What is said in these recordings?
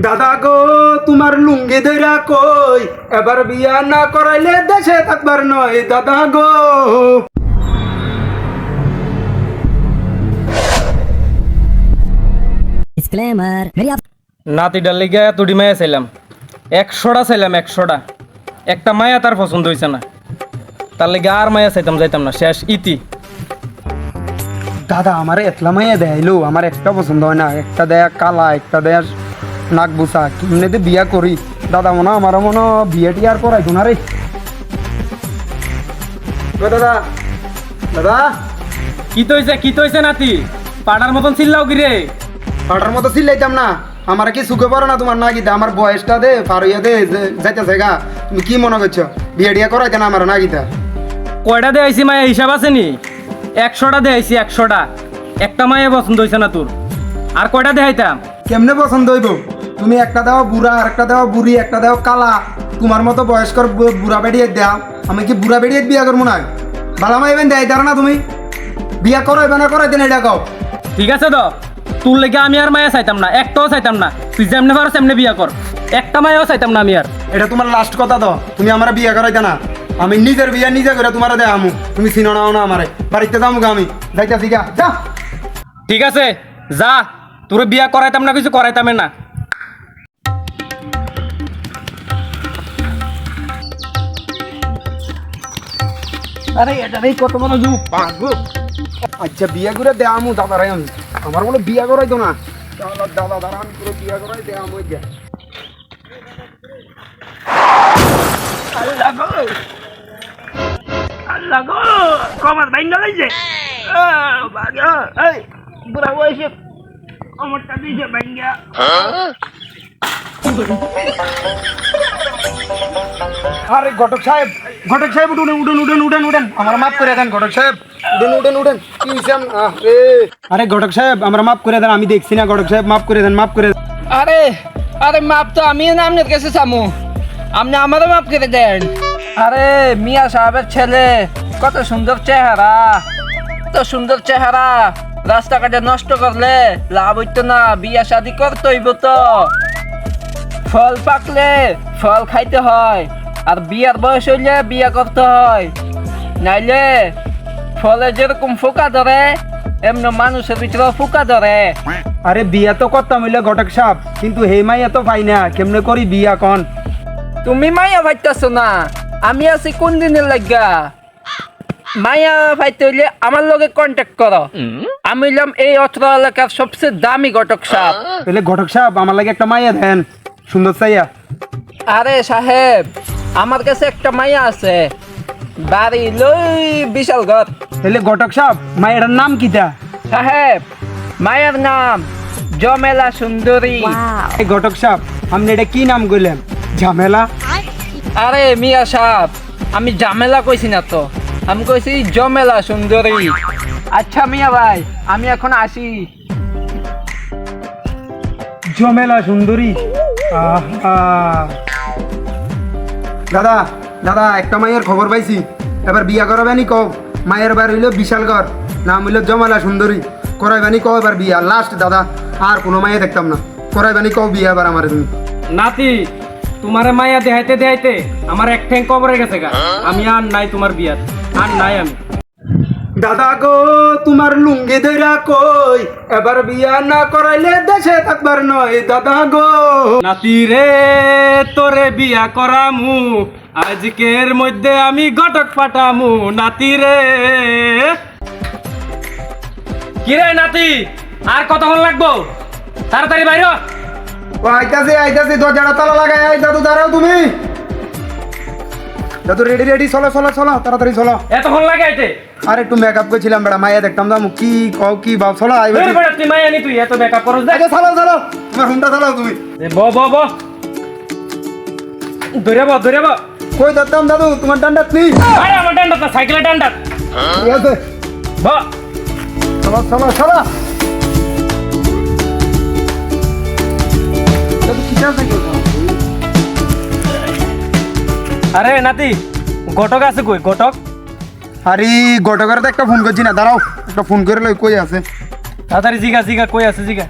দাদা গো তোমার লুঙ্গি ধইরা কই এবার বিয়া না করাইলে দেশে থাকবার নয় দাদা গো। डिस्क्लेमर मेरी आप নাতিটার লিগে তুড়ি মায়া চাইলাম 100টা চাইলাম 100টা একটা মায়া তার পছন্দ হয়েছে না তার লিগে আর মায়া চাইতাম যাইতাম না শেষ ইতি। দাদা আমার এতলা মাইয়া দেয়াইলো আমার একটা পছন্দ হয় না, একটা দেয়া কালা একটা দেয়া নাক বুসা, কেমনে বিয়া করি দাদা মনে আমার মনে বিয়ে টি আর করাইতো না রে। দাদা দাদা কি তৈছে নাতি পাড়ার মতন চিল্লাও কি রে? পাটার মতো চিল্লাইতাম না, আমার কি সুখে পড়ো না তোমার না গীতা, আমার বয়সটা দে পারইয়া দে যাইতেছে গা, তুমি কি মনে করছো বিয়ে টিয়া করাইতে না আমার না গীতা? কয়টা দিয়ে আইসি মায়া হিসাব আছে নি? 100টা দিয়ে আইসি 100টা, একটা মায়া পছন্দ হয়েছে না তোর, আর কয়টা দেখাইতাম? কেমনে পছন্দ হইব? তুমি একটা দেওয়া বুড়া আর একটা দেওয়া বুড়ি একটা দেওয়া কালা, তোমার মতো বয়স্কর বুড়া বেড়িয়ে দেও, আমি কি বুড়া বেড়িয়ে বিয়া করবো না? ভালো মাইবেন দেয় তারা না তুমি বিয়া করাইবে না করাইতে না এটা কও। ঠিক আছে তো তোর লেগে আমি আর মায়া চাইতাম না, একটাও চাইতাম না, তুই যেমনে পারো সেমনে বিয়া কর, একটা মায়াও চাইতাম না আমি আর। এটা তোমার লাস্ট কথা তো, তুমি আমার বিয়া করাইতে না, আমি নিজের বিয়া নিজে করে তোমার দেয় আমু, তুমি চিনো নাও না আমারে, বাড়িতে যাবো আমি যাইতাছি গা যা। ঠিক আছে যা, তোর বিয়া করাইতাম না কিছু করাইতাম না। আরে এটা কত বড় যুগ আচ্ছা বিয়া করে দেয় আমু দাদারাই, আমি আমার বলে বিয়া করাইতো না, দাদা দাদা আমি পুরো বিয়া করাই দেয় আমু গিয়া। আল্লাহ গো কমার বাইন লাগাইছে বাগা এই বুড়া বয়সে কমরটা দিয়েছে বাইঙ্গা। আরে ঘটক সাহেব উঠুন উঠুন উঠুন উঠুন উঠুন, আমার মাফ করে দেন ঘটক সাহেব, উঠুন উঠুন উঠুন কি হইছে? আরে ঘটক সাহেব আমরা মাফ করে দেন, আমি দেখছি না ঘটক সাহেব মাফ করে দেন মাফ করে দেন। আরে আরে মাপ তো আমি না আপনার কাছে চামু, আপনি আমারও মাপ করে দেন। আরে মিয়া সাহেবের ছেলে কত সুন্দর চেহারা, কত সুন্দর চেহারা, রাস্তাঘাটে নষ্ট করলে লাভ হইতো না, বিয়া শাদি করতে হইব তো, ফল পাকলে ফল খাইতে হয়, আর বিয়ার বয়স হইলে বিয়া করতে হয়, নাইলে ফলে যেরকম ফোকা ধরে এমনি মানুষের ভিতরে ফোকা ধরে। আরে বিয়া তো করতাম হইলে ঘটক সাহেব, কিন্তু হে মাইয়া তো পাই না, কেমনে করি বিয়া কন? তুমি মাইয়া ভাইতেছ না, আমি আছি কোন দিনের লাগা, মাইয়া ভাইতে হইলে আমার লগে কন্ট্যাক্ট করো, আমি হইলাম এই অত্র এলাকার সবচেয়ে দামি ঘটক সাহেব। তাহলে ঘটক সাহেব আমার লাগে একটা মাইয়া দেন সুন্দর চাইয়া। আরে সাহেব আমার কাছে একটা মাইয়া আছে, বাড়ি লই বিশাল ঘর। তাহলে ঘটক সাহেব মায়ের নাম কিটা? সাহেব মায়ের নাম জমেলা সুন্দরী। এই ঘটক সাহেব আপনি এটা কি নাম কইলেন? ঝামেলা? আরে মিয়া সাহেব আমি ঝামেলা কইছি না তো, আমি কইছি জমেলা সুন্দরী। আচ্ছা মিয়া ভাই আমি এখন আসি। ঝামেলা সুন্দরী? আহা। দাদা দাদা একটা মায়ের খবর পাইছি, এবার বিয়া করাবেনি কও, মায়ের বার হইলো বিশালগড়, নাম হইলো জমালা সুন্দরী, করাইবানি কও এবার বিয়া লাস্ট দাদা, আর কোনো মায়ে দেখতাম না, করাইবানি কও বিয়া এবার আমার তুমি। নাতি তোমারে মায়া দেখাইতে দেখাইতে আমার এক ঠ্যাং কবরে গেছে গা, আমি আর নাই তোমার বিয়াত, আর নাই আমি। দাদা গো তোমার লুঙ্গি ধইরা কই এবার বিয়া না করাইলে দেশে থাকবার নয় দাদা গো। নাতি রে তোরে বিয়া করামু, আজকের মধ্যে আমি ঘটক পাঠামু, নাতি রে। কিরে নাতি আর কতক্ষণ লাগবো? তাড়াতাড়ি বাইর হ। ও আইতাছে আইতাছে, দরজাটা তালা লাগাই, আই দাদু দাঁড়াও তুমি, দাদু রেডি রেডি, চলো চলো চলো তাড়াতাড়ি চলো। এতক্ষণ লাগে আইতে? আর একটু মেকআপ করছিলাম বেড়া, মাইয়া দেখতাম দাম কি কও কি বাপ, চলো আইবে। বেড়া বেড়া তুই মায়া নি, তুই এত বেকআপ করছ দে। আচ্ছা চলো চলো, তোমার হুন্ডা চালাও তুমি। ব ব ব ধরে ব। কই ধরতাম দাদু তোমার ডান্ডাত নেই? আরে আমার ডান্ডাত না, সাইকেলের ডান্ডাত। ঠিক আছে ব চলো চলো চলো। দাদু কি চাও সাইকেল? আরে নাতি ঘটক আছে কই? ঘটক আরে ঘটকের তো একটা ফোন করছি না, দাঁড়াও একটা ফোন করে লই, কই আছে? তাড়াতাড়ি জিগা জিগা কই আছে জিগা।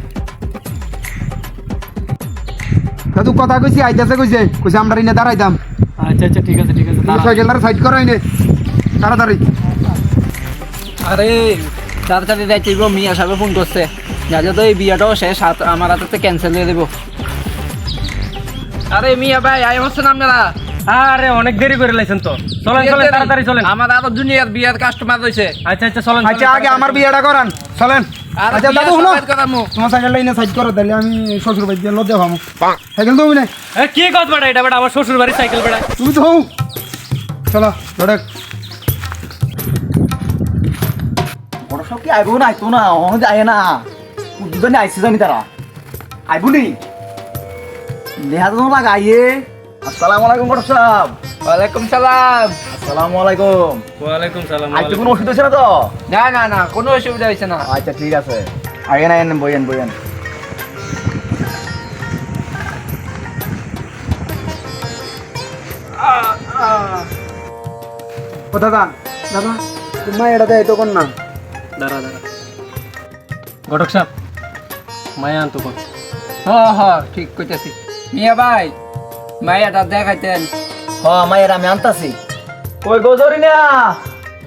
দাদু কথা কইছি আইতাছে কইছে আমরা ইনে দাঁড়াইতাম আচ্ছা আচ্ছা ঠিক আছে তুমি সাইকেলটা সাইড করো ইনে তাড়াতাড়ি আরে তাড়াতাড়ি যাইতে হইব, মিয়া সাহেব ফোন করছে, নাহলে তো এই বিয়াটাও শেষ, আমার হাতে ক্যান্সেল দিয়ে দেবো। আরে মিয়া ভাই আই হচ্ছেন আপনারা? আরে অনেক দেরি করে লাইছেন তো, চলেন চলেন তাড়াতাড়ি চলেন। আমার আরো দুনিয়ার বিয়ার কাস্টমার রয়েছে। আচ্ছা আচ্ছা চলেন। আচ্ছা আগে আমার বিয়েটা করান চলেন। আর আচ্ছা বিয়া দাদু শুনো, সবাই করামু। তোমার সাইকেলটা ইনে সাইড করো, তাহলে আমি শ্বশুর বাড়ি দিয়ে লজ্জা পাবো। সাইকেল তো না এ কি কথা বেটা, এটা বেটা আমার শ্বশুর বাড়ির সাইকেল বেটা। তুমি তো হও। চলো লড়ক বড় সব কি আইবো না আইতো না ও যায় না দুজনে আইসে জানি তারা আইবো নি নেহা তো লাগাইয়ে। আসসালামু আলাইকুম বড় সাহেব। ওয়ালাইকুম সালাম। আসসালামু আলাইকুম। ওয়ালাইকুম সালাম। আইতে কোনো অসুবিধা হচ্ছে না তো? না না না, কোনো অসুবিধা হয়েছে না। আচ্ছা ঠিক আছে, আইয়েন আইয়েন বইয়েন বইয়েন। ও দাদা দাদা তোমার এটা দেয় তো কোন না দাঁড়া দাঁড়া ঘটক সাহেব মায়া আনতো কোন? ঠিক কইতেছি। মিয়া ভাই মায়াটা দেখাইতেন। হ মায়ের আমি আনতাছি। কই গোজরি না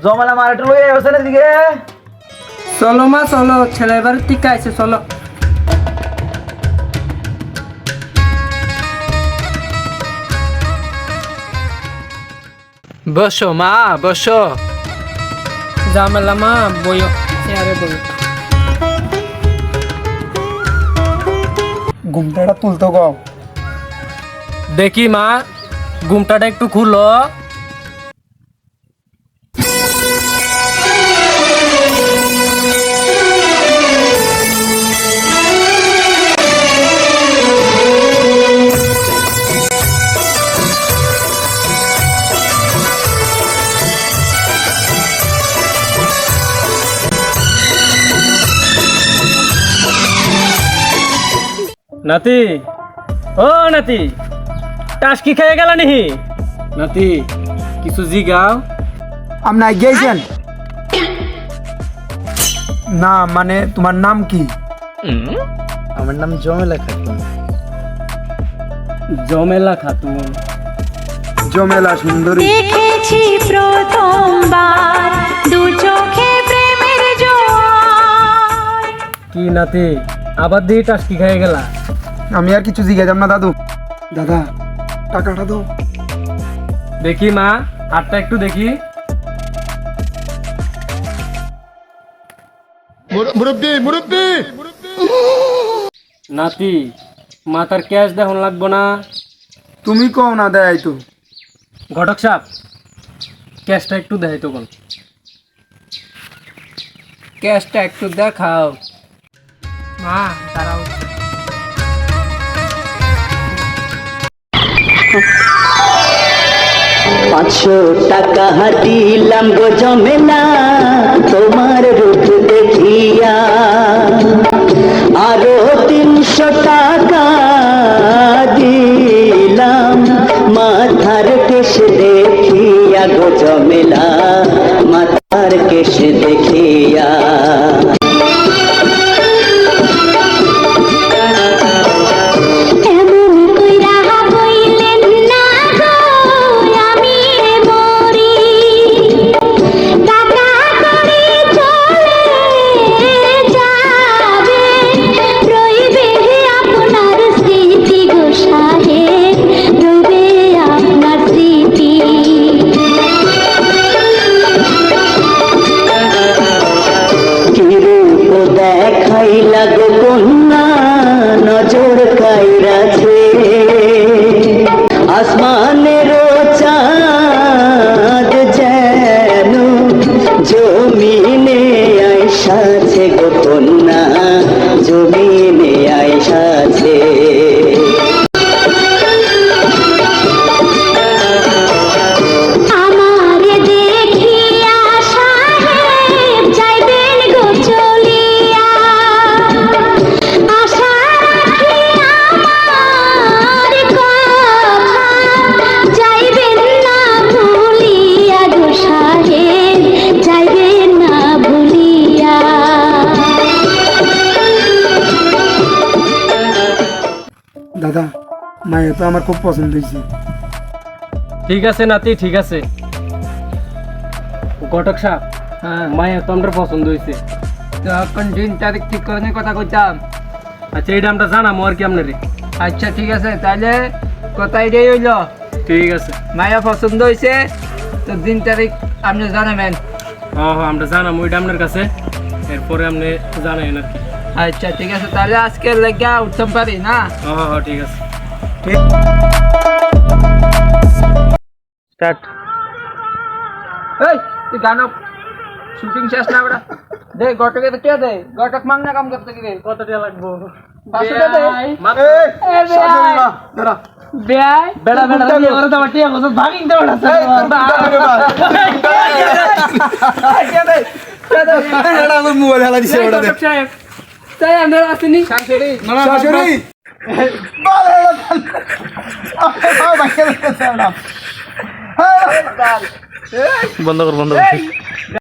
জমালা মারাটা লই আইছে না দিকে। চলো মা চলো, ছেলের বাড়ির থেকে আইছে, চলো। বসো মা বসো। জামেলা মা বইও, চেয়ারে বইও। ঘুমটাটা তুলতো গাও। দেখি মা ঘুমটাটা একটু খুলো। নাতি ও নাতি, টাস কি খেয়ে গেল নিহি? নাতি কিছু জিগাও। আপনি গিয়েছেন না, মানে তোমার নাম কি? আমার নাম জমেলা খাতুন। জমেলা খাতুন। জমেলা সুন্দরী। দেখেছি প্রথমবার দু চোখে প্রেমের জোয়ার। কি নাতি আবার দিয়ে টাস কি খেয়ে গেলা? আমি আর কিছু জিজ্ঞাসা না দাদু। দাদা টাকাটা দাও। দেখি মা হাতটা একটু দেখি। নাতি মাথার ক্যাশ দেখুন লাগবো না? তুমি কও না দেয় তো। ঘটক সাহেব ক্যাশটা একটু দেয় তো কোন? ক্যাশটা একটু দেখাও। মা দাঁড়াও। 500 টাকা দিলাম গো জমেলা তোমার রূপ দেখিয়া, আরো 300 টাকা দিলাম মাথার কেশ দেখিয়া গো জমেলা, মাথার কেশ দেখিয়া। দেখাইলা গো কন্যা নজর কাইরাছে, আসমানের চাঁদ যেন জমিনে আইসাছে গো কন্যা, জমিনে আইসাছে। মায়া তো আমার খুব পছন্দ হয়েছে। ঠিক আছে নাতি, ঠিক আছে। ঘটক সাহেব, হ্যাঁ মায়া তো আমরা পছন্দ হয়েছে। তো এখন দিন তারিখ ঠিক করে নিয়ে কথা কইতাম। আচ্ছা এইটা আমরা জানামো আর কি আপনারে। আচ্ছা ঠিক আছে, তাহলে কথা এটাই হইল, ঠিক আছে। মায়া পছন্দ হয়েছে, তো দিন তারিখ আপনি জানাবেন। হ্যাঁ হ্যাঁ, আমরা জানামো ওইটা আপনার কাছে, এরপরে আপনি জানাইন আর কি। আচ্ছা ঠিক আছে, তাহলে আজকে লেগে উঠতে পারি না? হ্যাঁ হ্যাঁ হ্যাঁ, ঠিক আছে। স্টার্ট। এই তুই গান শুটিং শেষ না বেটা, দে গটকে তো কে দে, গটক মাংনা কাম করতে কি রে? কত টাকা লাগবো? 500 টাকা দে। মাত্র। শাশুড়ি মা, দাঁড়া। বেয়াই বেড়া বেড়া দিয়ে ওরা তো আমার টিয়া বছর ভাগিং দেবে না। এটা আমার মোবাইল হালা দিছে ওটা দে। সাহেব তাই আমরা আসেনি শাশুড়ি শাশুড়ি বন্ধ কর, বন্ধ কর।